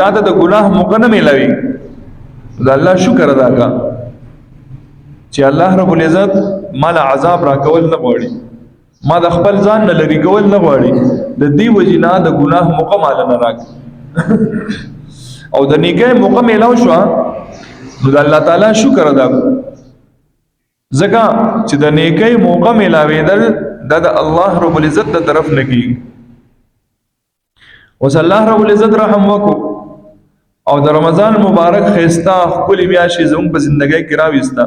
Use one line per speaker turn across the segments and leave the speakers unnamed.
تا ته د ګناه موقع نه ملاوي، د الله شکر ادا کا چې الله رب العزت مال عذاب را کول نه غواړي، ما د خپل ځان نه لري کول نه غواړي، د دې وجنا د ګناه موقع مال نه راک او د نیکه موقع ملاو شو نو د الله تعالی شکر ادا کو، ځکه چې د نیکه موقع ملاویدل د الله رب العزت د طرف نه کیږي. اوس الله رب العزت رحم وکړو او د رمضان مبارک خيستا خپل میاشي زموږ په ژوندۍ کې راويستا،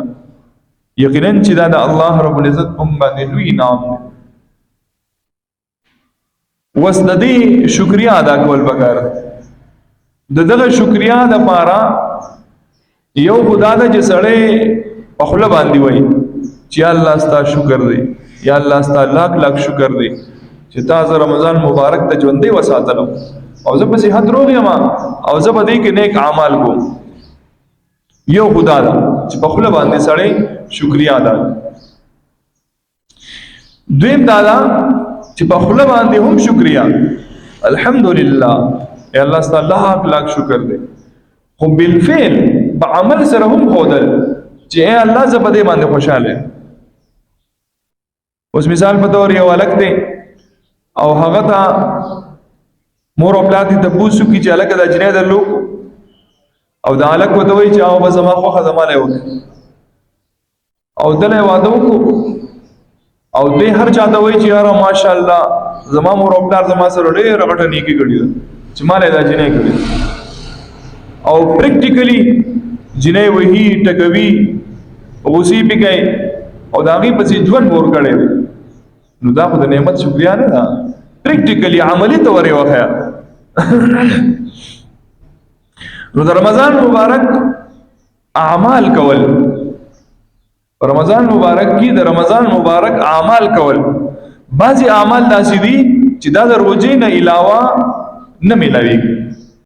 یقینا چې دا د الله رب العزت په باندې لوی انعام دی. وس د دې شکریا ادا کول پکار دغه شکریا د پاره یو خدا د جسړې په خپل باندې وای چې الله ستاسو شکر دی، یا الله ستاسو لاک لاک شکر دی چې تاسو رمضان مبارک ته ژوندۍ وساتلو او زه په صحت روغ یم او زه په دې کې نیک اعمال کوم. یو خدا دا چې په خپل باندې سړی شکریا ادا. دویم دا چې په خپل باندې هم شکریا الحمدلله یا الله ستاسو لاک لاک شکر دی، خو بالفعل په عمل سره هم خودل چې اے الله زه په دې باندې خوشاله. اوس مثال په تور یو الګ دی او هغه ته مور او پلار دې ته پوښتنه کوي چې الګ د جنې درلو او د الګ وته وي چې او به زما خو زمانه وو او دله واده وکړو او دې هر چاته وي چې یاره ماشاءالله زما مور او پلار زما سره ډېر غټه نیکی کړې چې مالې دا جنې کړې او پریکټیکلی جنې وਹੀ ټکوي اوسې پکې او داغي پسې ژوند ور کړي نو دا خو د نعمت شکریا نه ده، پریکټیکلی عملی تور یې وخیا. نو د رمضان مبارک اعمال کول، رمضان مبارک کې د رمضان مبارک اعمال کول، بعضی اعمال داسې دي چې دا د روزې نه علاوه نه ملاوي،